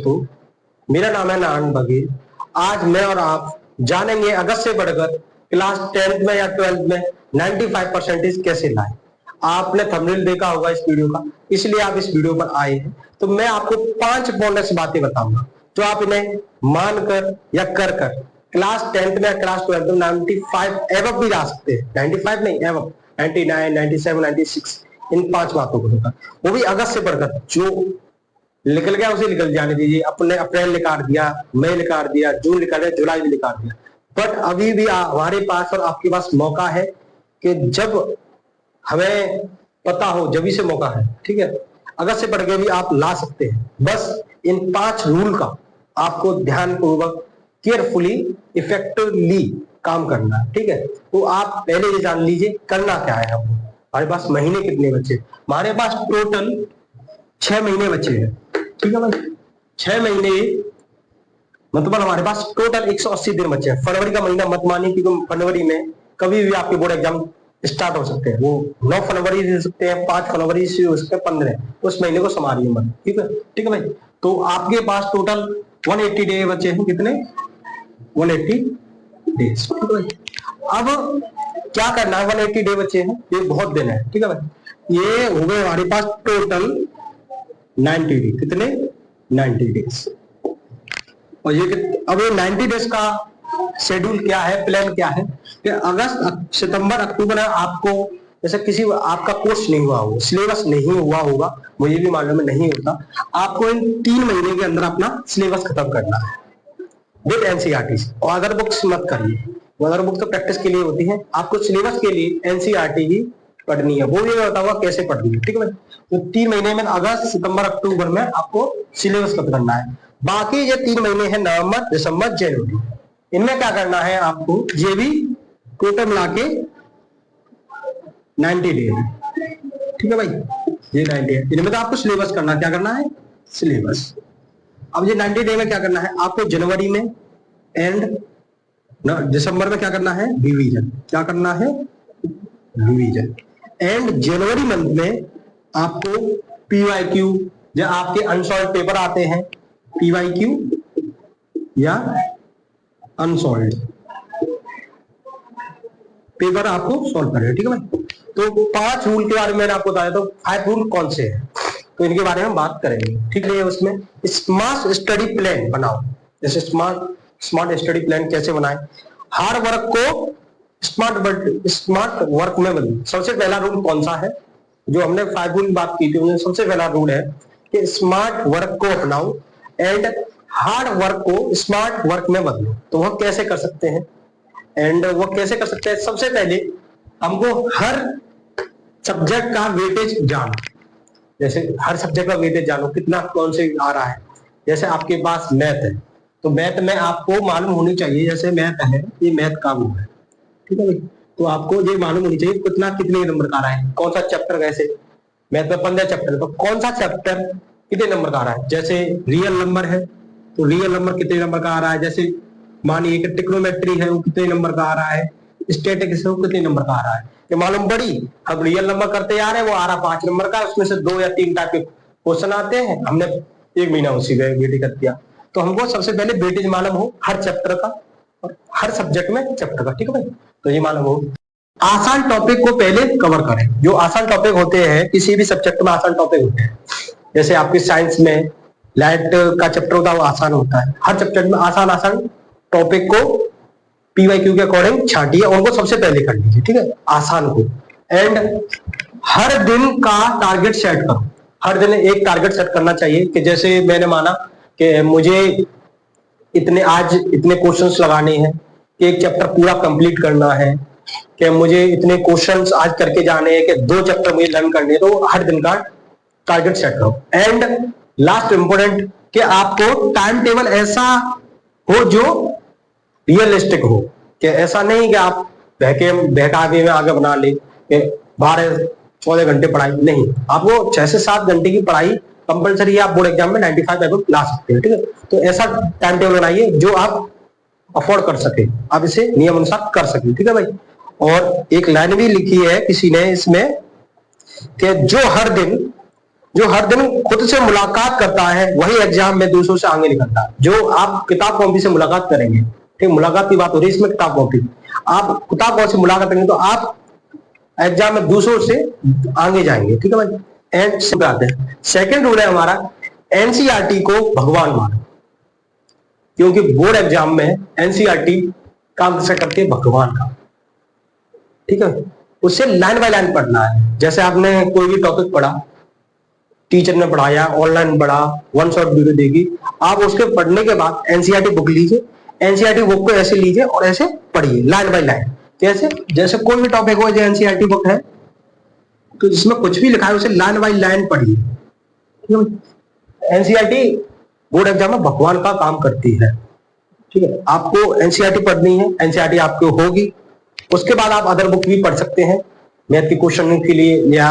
दोस्तों, मेरा नाम है नारायण बघेल। आज मैं और आप जानेंगे अगस्त से बढ़कर क्लास 10th में या 12th में 95% कैसे लाए। आपने थंबनेल देखा होगा इस वीडियो का, इसलिए आप इस वीडियो पर आए हैं। तो मैं आपको 5 बोनस बातें बताऊंगा जो आप इन्हें मानकर या कर कर क्लास 10th में या क्लास 12th में 95 एवं भी ला सकते हैं। 95 नहीं, एवं 99, 97, 96 इन 5 बातों को लेकर, वो भी अगस्त से बढ़कर। जो निकल गया उसे निकल जाने दीजिए। अपने अप्रैल निकाल दिया, मई निकाल दिया, जून निकाल दिया, जुलाई भी निकाल दिया, बट अभी भी हमारे पास और आपके पास मौका है कि जब हमें पता हो जब से मौका है। ठीक है, अगस्त से बढ़ के भी आप ला सकते हैं। बस इन 5 रूल का आपको ध्यानपूर्वक, केयरफुली, इफेक्टिवली काम करना है। ठीक है, तो आप पहले ये जान लीजिए करना क्या है। आपको हमारे पास महीने कितने बचे? हमारे पास टोटल 6 महीने बचे हैं। ठीक है भाई, 6 महीने मतलब हमारे पास टोटल 180 दिन बचे हैं। फरवरी का महीना मत मानिए, क्योंकि फरवरी में कभी भी आपके बोर्ड एग्जाम स्टार्ट हो सकते हैं। वो 9 फरवरी से हो सकते हैं, 5 फरवरी से हो सकते हैं, 15, उस महीने को संभालिए मत। ठीक है, ठीक है भाई। तो आपके पास टोटल 180 डे बचे हैं। कितने? 180 डेज। ठीक है भाई। अब क्या करना है? 180 डे बचे हैं, ये बहुत दिन है। ठीक है भाई, ये हो गए हमारे पास टोटल 90 डे। कितने? 90 डेज। और ये अब ये 90 डेज का शेड्यूल क्या है, प्लान क्या है कि अगस्त, सितंबर, अक्टूबर आपको जैसे किसी आपका कोर्स नहीं हुआ हो, सिलेबस नहीं हुआ होगा, मुझे भी मालूम है नहीं होता, आपको इन 3 महीने के अंदर अपना सिलेबस खत्म करना है विद एनसीईआरटी। और अदर बुक्स मत करिए, अदर बुक तो प्रैक्टिस के लिए होती है, आपको सिलेबस के लिए एनसीईआरटी ही पढ़नी है। वो भी मैं बताऊंगा कैसे पढ़नी है। ठीक है, तो 3 महीने में अगस्त, सितंबर, अक्टूबर में आपको सिलेबस खत्म करना है। बाकी ये 3 महीने हैं नवंबर, दिसंबर, जनवरी, इनमें क्या करना है आपको? ये भी टोटल मिला के 90 डे है। ठीक है भाई, ये 90 है। इनमें तो आपको सिलेबस करना, क्या करना है? सिलेबस। अब ये 90 डे में क्या करना है आपको? जनवरी में एंड दिसंबर में क्या करना है? रिवीजन। क्या करना है? रिवीजन। एंड जनवरी मंथ में आपको पीवाईक्यू, जो आपके अनसॉल्व पेपर आते हैं, पीवाईक्यू या अनसॉल्व पेपर आपको सॉल्व करना है। ठीक है भाई, तो 5 रूल के बारे में मैंने आपको बताया। तो 5 रूल कौन से हैं, तो इनके बारे में हम बात करेंगे। ठीक है, उसमें स्मार्ट स्टडी प्लान बनाओ। जैसे स्मार्ट स्टडी प्लान कैसे बनाए? हार्ड वर्क को स्मार्ट वर्क में बदलो। सबसे पहला रूल कौन सा है? जो हमने 5 रूल बात की थी, उनमें सबसे पहला रूल है कि स्मार्ट वर्क को अपनाओ एंड हार्ड वर्क को स्मार्ट वर्क में बदलो। तो वह कैसे कर सकते हैं एंड वो कैसे कर सकते हैं? सबसे पहले हमको हर सब्जेक्ट का वेटेज जानो। जैसे हर सब्जेक्ट का वेटेज जानो, कितना कौन से आ रहा है। जैसे आपके पास मैथ है, तो मैथ में आपको मालूम होनी चाहिए, जैसे मैथ है, ये मैथ का वो है। ठीक है भाई, तो आपको ये मालूम होनी चाहिए कितने नंबर का आ रहा है, कौन सा चैप्टर। वैसे मैथ में 15 चैप्टर है, तो कौन सा चैप्टर कितने नंबर का आ रहा है। जैसे रियल नंबर है, तो रियल नंबर कितने नंबर का आ रहा है। जैसे मानिए कि ट्रिग्नोमेट्री है, वो कितने नंबर का आ रहा है। स्टैटिस्टिक्स है, वो कितने नंबर का आ रहा है। ये मालूम पड़ी। अब रियल नंबर करते जा रहे हैं, वो आ रहा 5 नंबर का, उसमें से 2 या 3 टाइप के क्वेश्चन आते हैं। हमने 1 महीना उसी पे वेटेज कर दिया। तो हमको सबसे पहले वेटेज मालूम हो हर चैप्टर का और हर सब्जेक्ट में चैप्टर का। ठीक है भाई, तो ये मालूम हो। आसान टॉपिक को पहले कवर करें। जो आसान टॉपिक होते हैं, किसी भी सब्जेक्ट में आसान टॉपिक होते हैं। जैसे आपकी साइंस में लाइट का चैप्टर होता है, वो आसान होता है। हर चैप्टर में आसान टॉपिक को पीवाईक्यू के अकॉर्डिंग छांटिए, उनको सबसे पहले कर लीजिए। ठीक है, आसान को। एंड हर दिन का टारगेट सेट करो। हर दिन एक टारगेट सेट करना चाहिए कि जैसे मैंने माना कि मुझे आज इतने क्वेश्चंस लगाने हैं, कि एक चैप्टर पूरा कंप्लीट करना है, कि मुझे इतने क्वेश्चंस आज करके जाने हैं, कि 2 चैप्टर मुझे लर्न करने हैं। तो हर दिन का टारगेट सेट करो। एंड लास्ट इंपोर्टेंट कि आपको टाइम टेबल ऐसा हो जो रियलिस्टिक हो, कि ऐसा नहीं कि आप बहका के में आगे बना ले 12-14 घंटे पढ़ाई नहीं। आपको 6 से 7 घंटे की पढ़ाई कंपलसरी है। आप बोर्ड एग्जाम में 95 एवं ला सकते हैं। ठीक है, तो ऐसा टाइम टेबल बनाइए जो आप अफोर्ड कर सके, आप इसे नियम अनुसार कर सके। ठीक है भाई, और एक लाइन भी लिखी है किसी ने इसमें कि जो हर दिन जो हर दिन खुद से मुलाकात करता है वही एग्जाम में दूसरों से आगे निकलता है। जो आप किताब कॉपी से मुलाकात करेंगे, ठीक, मुलाकात की बात हो रही है इसमें, किताब कॉपी, आप किताब कॉपी से मुलाकात करेंगे तो आप एग्जाम में दूसरों से आगे जाएंगे, ठीक है भाई। एंड से आते हैं, सेकंड रूल है हमारा, एनसीईआरटी को भगवान मानो, क्योंकि बोर्ड एग्जाम में एनसीईआरटी काम कैसे करती है, भगवान का, ठीक है। उससे लाइन बाय लाइन पढ़ना है। जैसे आपने कोई भी टॉपिक पढ़ा, टीचर ने पढ़ाया, ऑनलाइन पढ़ा, वन शॉट वीडियो देगी, आप उसके पढ़ने के बाद एनसीईआरटी बुक लीजिए, एनसीईआरटी बुक को ऐसे लीजिए और ऐसे पढ़िए लाइन बाय लाइन। कैसे? जैसे कोई भी टॉपिक हो, जो एनसीईआरटी बुक है तो जिसमें कुछ भी लिखा है उसे लाइन बाय लाइन पढ़िए। एनसीईआरटी बोर्ड एग्जाम में भगवान का काम करती है, ठीक है। आपको एनसीईआरटी पढ़नी है, एनसीईआरटी आपको होगी, उसके बाद आप अदर बुक भी पढ़ सकते हैं, मैथ के क्वेश्चन के लिए या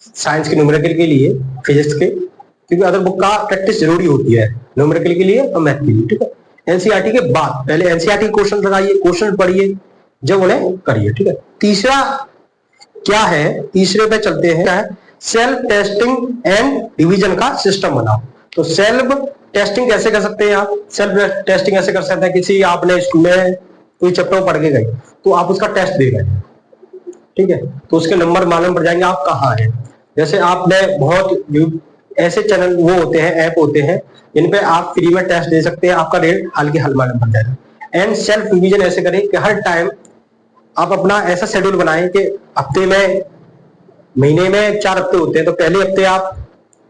साइंस के न्यूमेरिकल के लिए, फिजिक्स के, क्योंकि अदर बुक का प्रैक्टिस जरूरी होती है न्यूमेरिकल के लिए और मैथ के लिए, ठीक है। एनसीईआरटी के बाद पहले एनसीईआरटी क्वेश्चन लगाइए, क्वेश्चन पढ़िए, जब उन्हें करिए, ठीक है। तीसरा क्या है, तीसरे पे चलते हैं, क्या है, सेल्फ टेस्टिंग एंड रिवीजन का सिस्टम बनाओ। तो सेल्फ टेस्टिंग कैसे कर सकते हैं आप? सेल्फ टेस्टिंग ऐसे कर सकते हैं, किसी आपने स्कूल में कोई चैप्टर पढ़ के गए तो आप उसका टेस्ट दे रहे हैं, ठीक है, तो उसके नंबर मालूम पड़ जाएंगे आप कहाँ हैं। जैसे आपने बहुत ऐसे चैनल वो होते हैं, ऐप होते हैं जिन पे आप फ्री में टेस्ट दे सकते हैं, आपका रेट हाल के हाल मालूम पड़ जाएगा। एंड सेल्फ रिवीजन ऐसे करें कि हर टाइम आप अपना ऐसा शेड्यूल बनाएं कि हफ्ते में, महीने में 4 हफ्ते होते हैं, तो पहले हफ्ते आप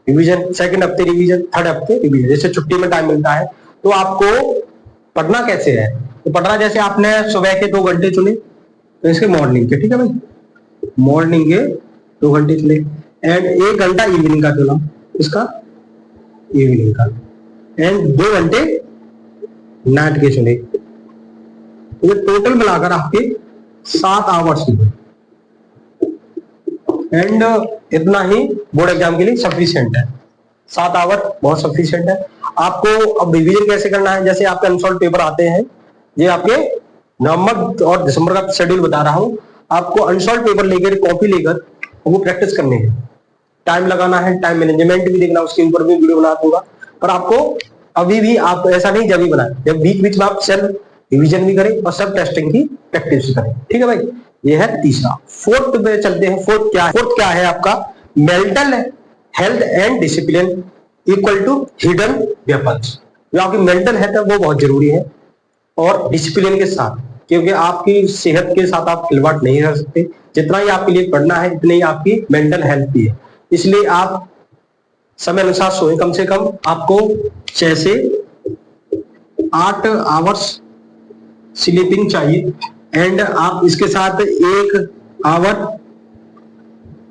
रिवीजन, सेकंड हफ्ते रिवीजन, थर्ड हफ्ते रिवीजन। जैसे छुट्टी में टाइम मिलता है तो आपको पढ़ना कैसे है, तो पढ़ना जैसे आपने सुबह के 2 घंटे चुने तो इसके मॉर्निंग के, ठीक है भाई, मॉर्निंग के 2 घंटे चुने, एंड 1 घंटा इवनिंग का चुना, इसका इवनिंग का, एंड 2 घंटे नाइट के चुने, तो टोटल मिलाकर आपके 7 आवर्स हुए, एंड इतना ही बोर्ड एग्जाम के लिए सफिशिएंट है। 7 आवर बहुत सफिशिएंट है। आपको अब रिवीजन कैसे करना है, जैसे आपके अनसॉल्व पेपर आते हैं, ये आपके नवंबर और दिसंबर का शेड्यूल बता रहा हूं, आपको अनसॉल्व पेपर लेकर, कॉपी लेकर वो प्रैक्टिस करनी है, टाइम लगाना है, टाइम मैनेजमेंट भी देखना, उसके ऊपर भी वीडियो बना दूंगा। पर आपको अभी भी आप ऐसा नहीं जब भी बनाए, जब बीच बीच में आप सेल्फ रिवीजन भी करें और सब टेस्टिंग की प्रैक्टिस करें, ठीक है भाई। ये है तीसरा। फोर्थ पे चलते हैं। फोर्थ क्या है आपका, mental health and discipline equal to hidden weapons. जो आपकी मेंटल हेल्थ है वो बहुत जरूरी है, और डिसिप्लिन के साथ, क्योंकि आपकी सेहत के साथ आप खिलवाड़ नहीं कर सकते। जितना ही आपके लिए पढ़ना है इतनी ही आपकी मेंटल हेल्थ भी है, इसलिए आप समय अनुसार सोए। कम से कम आपको 6 से 8 आवर्स स्लीपिंग चाहिए, एंड आप इसके साथ 1 आवर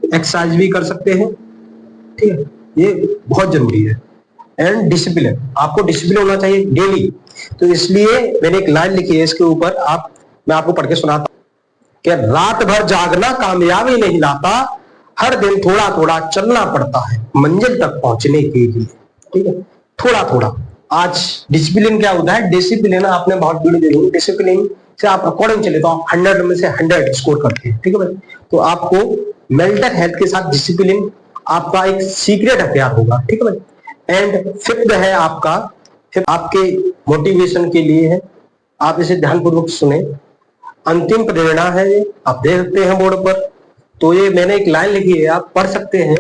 एक्सरसाइज भी कर सकते हैं, ठीक है, ये बहुत जरूरी है। एंड डिसिप्लिन, आपको डिसिप्लिन होना चाहिए डेली। तो इसलिए मैंने एक लाइन लिखी है इसके ऊपर, मैं आपको पढ़ के सुनाता हूं कि रात भर जागना कामयाबी नहीं लाता, हर दिन थोड़ा थोड़ा चलना पड़ता है मंजिल तक पहुंचने के लिए, ठीक है, थोड़ा थोड़ा। आज डिसिप्लिन क्या होता है, डिसिप्लिन आपने बहुत वीडियो देखी, डिसिप्लिन से आप अकॉर्डिंग चले तो आप 100 में से 100 स्कोर करते हैं, ठीक है भाई। तो आपको मेंटल हेल्थ के साथ डिसिप्लिन आपका एक सीक्रेट हथियार होगा, ठीक है भाई। एंड फिफ्थ है आपका, आपके मोटिवेशन के लिए है, आप इसे ध्यानपूर्वक सुने। अंतिम प्रेरणा है, आप देख सकते हैं बोर्ड पर, तो ये मैंने एक लाइन लिखी है, आप पढ़ सकते हैं।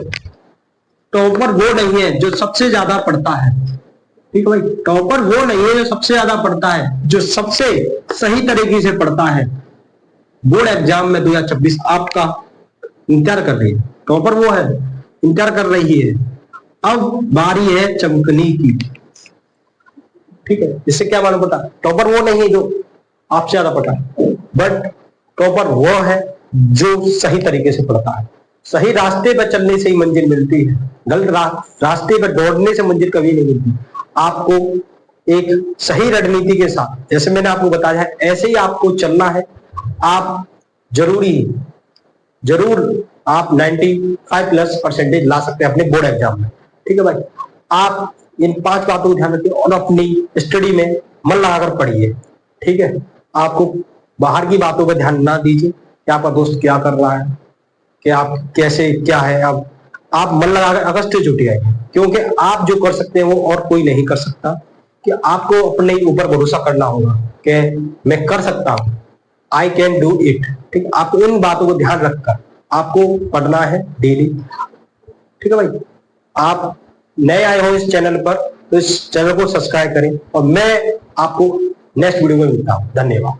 टॉपर वो नहीं है जो सबसे ज्यादा पढ़ता है, ठीक है भाई, टॉपर वो नहीं है जो सबसे ज्यादा पढ़ता है, जो सबसे सही तरीके से पढ़ता है। बोर्ड एग्जाम में 2026 आपका इंतजार कर रही है, टॉपर वो है, इंतजार कर रही है। अब बारी है चमकने की, ठीक है। इससे क्या मालूम पड़ता है, टॉपर वो नहीं है जो आपसे ज्यादा पढ़ता है, बट टॉपर वो है जो सही तरीके से पढ़ता है। सही रास्ते पर चलने से ही मंजिल मिलती है, गलत रास्ते पर दौड़ने से मंजिल कभी नहीं मिलती। आपको एक सही रणनीति के साथ, जैसे मैंने आपको बताया है, ऐसे ही आपको चलना है। आप जरूर आप 95+ % ला सकते हैं अपने बोर्ड एग्जाम में, ठीक है भाई। आप इन 5 बातों को ध्यान रखिए और अपनी स्टडी में मन लगाकर पढ़िए, ठीक है। आपको बाहर की बातों पर ध्यान ना दीजिए कि आपका दोस्त क्या कर रहा है, कि आप कैसे क्या है। आप मन लगा कर अगस्त से जुटिए, क्योंकि आप जो कर सकते हैं वो और कोई नहीं कर सकता। कि आपको अपने ऊपर भरोसा करना होगा कि मैं कर सकता हूं, आई कैन डू इट। ठीक, आपको इन बातों को ध्यान रखकर आपको पढ़ना है डेली। ठीक है भाई, आप नए आए हो इस चैनल पर तो इस चैनल को सब्सक्राइब करें, और मैं आपको नेक्स्ट वीडियो में मिलता हूं। धन्यवाद।